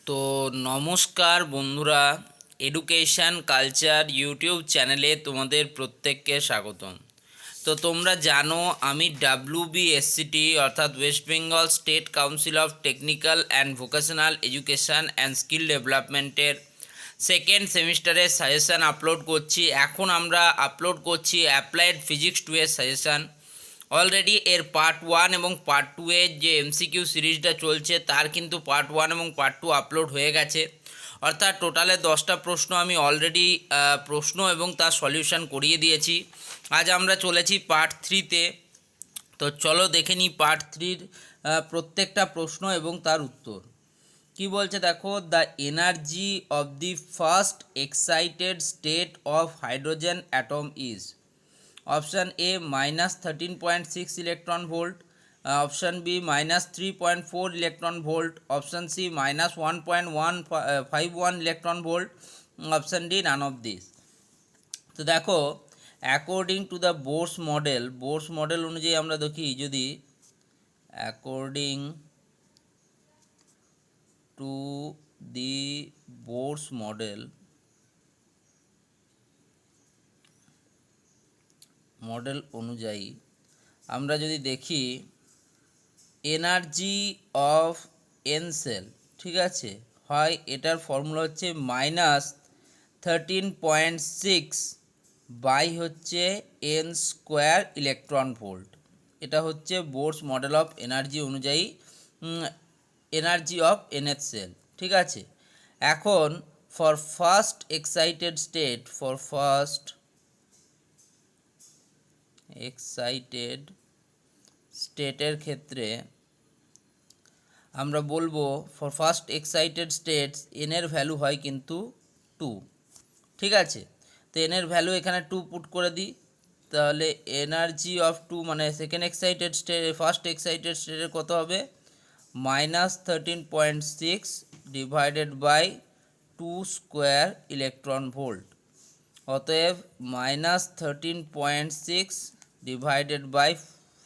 তো নমস্কার বন্ধুরা, এডুকেশান কালচার ইউটিউব চ্যানেলে তোমাদের প্রত্যেককে স্বাগতম। তো তোমরা জানো আমি WBSCT অর্থাৎ West Bengal state council of technical and vocational education and skill ডেভেলপমেন্টের সেকেন্ড সেমিস্টারের সাজেশান আপলোড করছি। এখন আমরা আপলোড করছি অ্যাপ্লাইড ফিজিক্স 2 এর সাজেশান। অলরেডি এর পার্ট 1 এবং পার্ট 2 এর যে MCQ সিরিজটা চলছে তার কিন্তু পার্ট 1 এবং পার্ট 2 আপলোড হয়ে গেছে। অর্থাৎ টোটালে 10টা প্রশ্ন আমি অলরেডি প্রশ্ন এবং তার সলিউশন করিয়ে দিয়েছি। আজ আমরা চলেছি পার্ট 3-তে। তো চলো দেখে নিই পার্ট 3-র প্রত্যেকটা প্রশ্ন এবং তার উত্তর। কি বলছে দেখো, the energy of the first excited state of hydrogen atom is option A -13.6 electron volt, option B -3.4 electron volt, option C -1.151 electron volt, option D none of this. তো দেখো, according to the Bohr's model অনুযায়ী আমরা দেখি, যদি according to the Bohr's model অনুযায়ী আমরা যদি দেখি এনার্জি অফ এন সেল, ঠিক আছে, হয় এটার ফর্মুলা হচ্ছে -13.6 বাই হচ্ছে এন স্কোয়ার ইলেকট্রন ভোল্ট। এটা হচ্ছে বোর্স মডেল অফ এনার্জি অনুযায়ী এনার্জি অফ এনএচ সেল, ঠিক আছে। এখন ফর ফার্স্ট এক্সাইটেড স্টেটের ক্ষেত্রে আমরা বলবো ফর ফার্স্ট এক্সাইটেড স্টেটস এনের ভ্যালু হয় কিন্তু 2, ঠিক আছে। তো এনের ভ্যালু এখানে 2 পুট করে দিই, তাহলে এনার্জি অফ 2 মানে ফার্স্ট এক্সাইটেড স্টেটের কত হবে, -13.6 divided by 2 square electron volt. অতএব -13.6 ডিভাইডেড বাই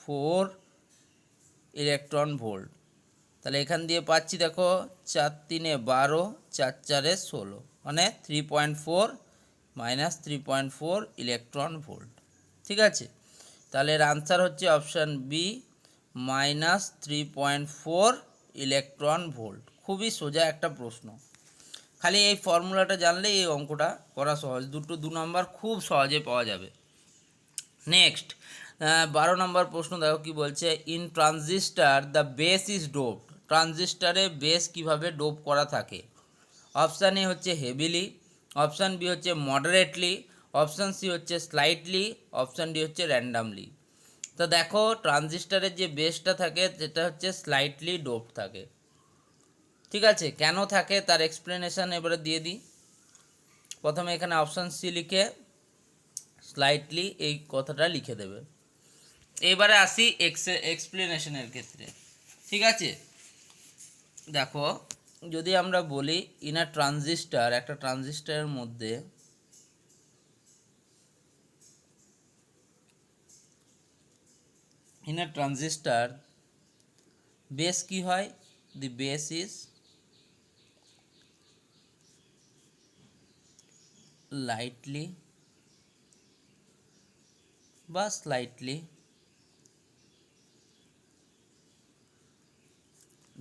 4 ইলেকট্রন ভোল্ট। তাহলে এখান দিয়ে পাচ্ছি দেখো 4 3 12, 4 4 16, মানে 3.4 -3.4 ইলেকট্রন ভোল্ট, ঠিক আছে। তাহলে এর আনসার হচ্ছে অপশান বি -3.4 ইলেকট্রন ভোল্ট। খুবই সোজা একটা প্রশ্ন, খালি এই ফর্মুলাটা জানলে এই অঙ্কটা করা সহজ। 2 নম্বর খুব সহজে পাওয়া যাবে। নেক্সট 12 নম্বর প্রশ্ন দেখো কি বলছে, in transistor the base is doped. ট্রানজিস্টারে বেস কিভাবে ডোপ করা থাকে? অপশান এ হচ্ছে হেভিলি, অপশান বি হচ্ছে মডারেটলি, অপশান সি হচ্ছে স্লাইটলি, অপশান ডি হচ্ছে র্যান্ডামলি। তো দেখো, ট্রানজিস্টারের যে বেসটা থাকে সেটা হচ্ছে স্লাইটলি ডোপ থাকে, ঠিক আছে। কেন থাকে তার এক্সপ্লেনেশন এবারে দিয়ে দিই। প্রথমে এখানে অপশান সি লিখে স্লাইটলি এই কথাটা লিখে দেবে। এবারে আসি এক্সপ্লেনেশনের ক্ষেত্রে, ঠিক আছে। দেখো, যদি আমরা বলি একটা ট্রানজিস্টারের মধ্যে ট্রানজিস্টার বেস কি হয়, দি বেস ইজ লাইটলি বা স্লাইটলি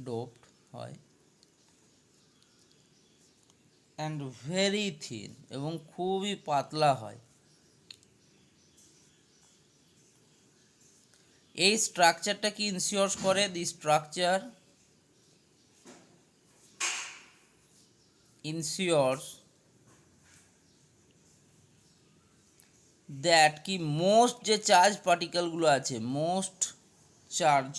ডোপড হয় অ্যান্ড ভেরি থিন, এবং খুবই পাতলা হয়। এই স্ট্রাকচারটা কি ইনশিওর করে? দি স্ট্রাকচার ইনশিওরস দ্যাট কি মোস্ট যে চার্জ পার্টিকেলগুলো আছে, মোস্ট চার্জ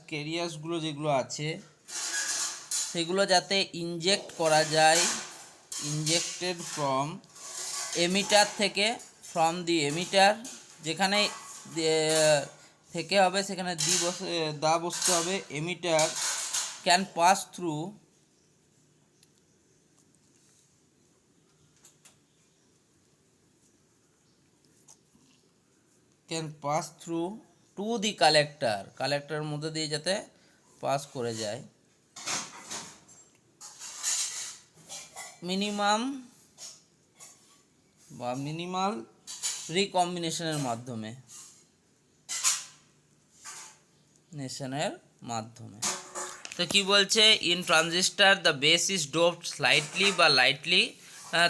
ক্যারিয়ার্সগুলো যেগুলো আছে সেগুলো যাতে ইনজেক্ট করা যায়, ইনজেক্টেড ফ্রম এমিটার থেকে, ফ্রম দি এমিটার, যেখানে থেকে হবে সেখানে দা বসতে হবে, emitter can pass through can pass through to the collector, কালেক্টরের মধ্যে দিয়ে যাতে পাস করে যায় মিনিমাম বা মিনিমাল রিকম্বিনেশনের মাধ্যমে, তো কি বলছে in transistor the base is doped slightly বা লাইটলি,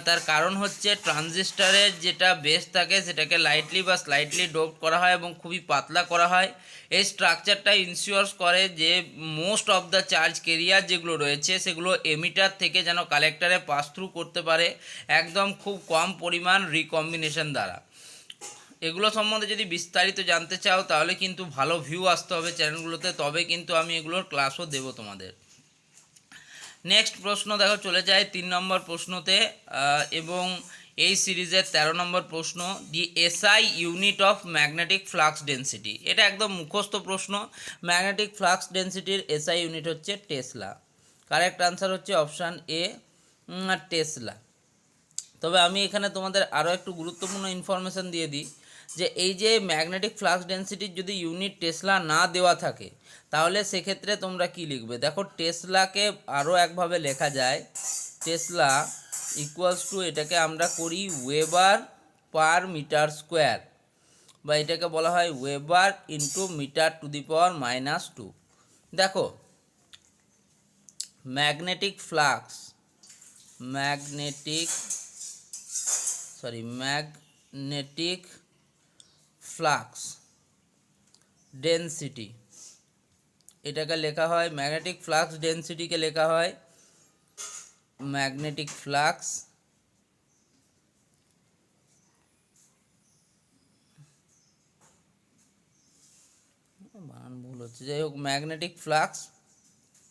তার কারণ হচ্ছে ট্রানজিস্টারের যেটা বেস থাকে সেটাকে লাইটলি বা স্লাইটলি ডোপ করা হয় এবং খুবই পাতলা করা হয়। এই স্ট্রাকচারটা ইনশিওরস করে যে most of the charge carrier যেগুলো রয়েছে সেগুলো এমিটার থেকে যেন কালেক্টরে পাস থ্রু করতে পারে একদম খুব কম পরিমাণ রিকম্বিনেশন দ্বারা। এগুলো সম্বন্ধে যদি বিস্তারিত জানতে চাও তাহলে কিন্তু ভালো ভিউ আসতে হবে চ্যানেলগুলোতে, তবে কিন্তু আমি এগুলোর ক্লাসও দেবো তোমাদের। নেক্সট প্রশ্ন দেখো, চলে যায় 3 নম্বর প্রশ্নতে, এবং এই সিরিজের 13 নম্বর প্রশ্ন, the SI unit of magnetic flux density. এটা একদম মুখস্থ প্রশ্ন। ম্যাগনেটিক ফ্লাক্স ডেন্সিটির এসআই ইউনিট হচ্ছে টেসলা। কারেক্ট আনসার হচ্ছে অপশান এ, টেসলা। তবে আমি এখানে তোমাদের আরও একটু গুরুত্বপূর্ণ ইনফরমেশান দিয়ে দিই যে এই যে ম্যাগনেটিক ফ্লাক্স ডেন্সিটির যদি ইউনিট টেসলা না দেওয়া থাকে তাহলে সেক্ষেত্রে তোমরা কি লিখবে? দেখো, টেসলাকে আরও একভাবে লেখা যায়, টেসলা ইকুয়ালস টু, এটাকে আমরা করি ওয়েবার পার মিটার স্কোয়ার, বা এটাকে বলা হয় weber into meter to the power -2। দেখো, ম্যাগনেটিক ফ্লাক্স ডেন্সিটি, এটাকে লেখা হয় ম্যাগনেটিক ফ্লাক্স ডেন্সিটিকে লেখা হয় ম্যাগনেটিক ফ্লাক্স বানান ভুল হচ্ছে, যাই হোক, magnetic flux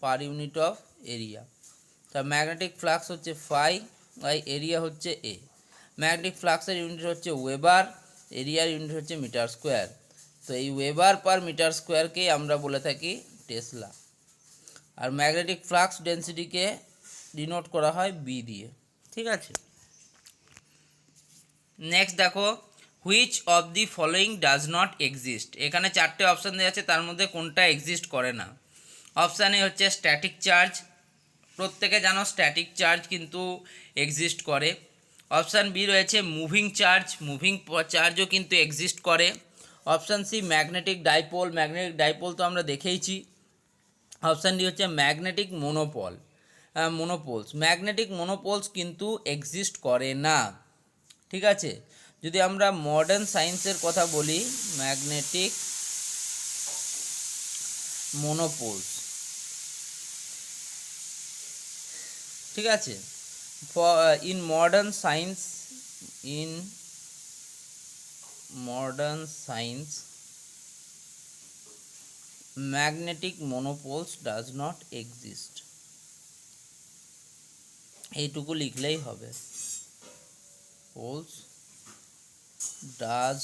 per unit of area. তা ম্যাগনেটিক ফ্লাক্স হচ্ছে ফাই, আর এরিয়া হচ্ছে এ। ম্যাগনেটিক ফ্লাক্সের ইউনিট হচ্ছে ওয়েবার, এরিয়ার ইউনিট হচ্ছে মিটার স্কোয়ার। তো এই ওয়েবার পার মিটার স্কোয়ারকেই আমরা বলে থাকি টেসলা। আর ম্যাগনেটিক ফ্লাক্স ডেন্সিটিকে ডিনোট করা হয় বি দিয়ে। ঠিক আছে, নেক্সট দেখো, which of the following does not exist. এখানে 4টে অপশান দেওয়া আছে, তার মধ্যে কোনটা এক্সিস্ট করে না? অপশান এ হচ্ছে স্ট্যাটিক চার্জ, প্রত্যেকে জানো স্ট্যাটিক চার্জ কিন্তু এক্সিস্ট করে। অপশান বি রয়েছে মুভিং চার্জও কিন্তু এক্সিস্ট করে। অপশান সি ম্যাগনেটিক ডাইপোল তো আমরা দেখেইছি। অপশান ডি হচ্ছে ম্যাগনেটিক ম্যাগনেটিক মোনোপোলস কিন্তু এক্সিস্ট করে না। ঠিক আছে, যদি আমরা মডার্ন সায়েন্সের কথা বলি, ম্যাগনেটিক মোনোপোলস, ঠিক আছে, in modern science magnetic monopoles does not exist. এইটুকু লিখলেই হবে, পোলস ডাজ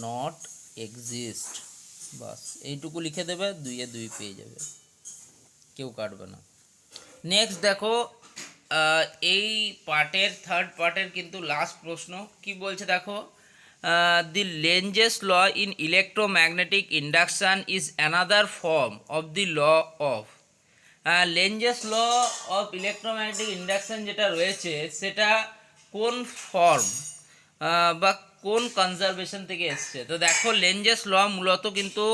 নট এক্সিস্ট, বাস এইটুকু লিখে দেবে, 2 এ 2 পেয়ে যাবে, কেউ কাটবে না। নেক্সট দেখো, এই পার্টের থার্ড পার্টের কিন্তু লাস্ট প্রশ্ন কি বলছে দেখো, the Lenz's law in electromagnetic induction is another form of the law of. Lenz's law of electromagnetic induction যেটা রয়েছে সেটা কোন ফর্ম বা কোন কনজারভেশন থেকে এসছে? তো দেখো, লেঞ্জেস ল মূলত কিন্তু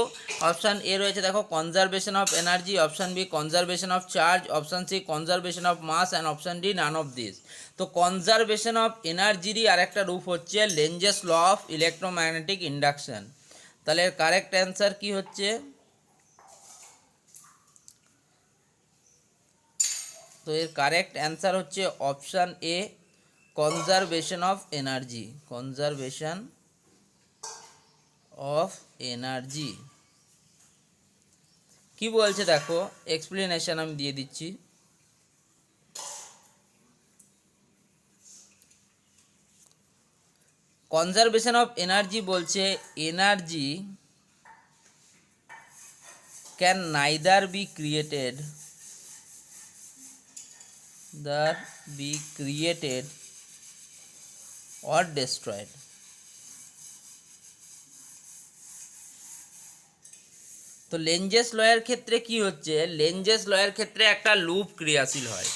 অপশান এ রয়েছে, দেখো, conservation of energy, option B conservation of charge, option C conservation of mass, and option D none of this. তো কনজারভেশন অফ এনার্জিরই আরেকটা রূপ হচ্ছে Lenz's law of electromagnetic induction. তাহলে কারেক্ট অ্যান্সার কি হচ্ছে? তো এর কারেক্ট অ্যান্সার হচ্ছে option A, conservation of energy. কি বলছে দেখো, এক্সপ্লেনেশন আমি দিয়ে দিচ্ছি। কনজারভেশন অফ এনার্জি বলছে energy can neither be created or destroyed. তো লেঞ্জেস লয়ের ক্ষেত্রে কি হচ্ছে, লেঞ্জেস লয়ের ক্ষেত্রে একটা লুপ ক্রিয়াশীল হয়,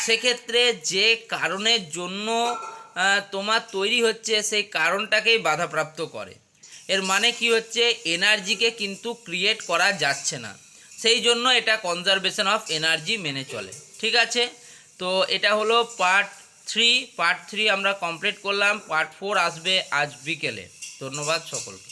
সেক্ষেত্রে যে কারণের জন্য তোমার তৈরি হচ্ছে সেই কারণটাকেই বাধাপ্রাপ্ত করে। এর মানে কি হচ্ছে, এনার্জিকে কিন্তু ক্রিয়েট করা যাচ্ছে না, সেই জন্য এটা কনজারভেশন অফ এনার্জি মেনে চলে। ঠিক আছে, তো এটা হলো পার্ট 3 আমরা কমপ্লিট করলাম। পার্ট 4 আসবে আজ বিকেলে। ধন্যবাদ সকলকে।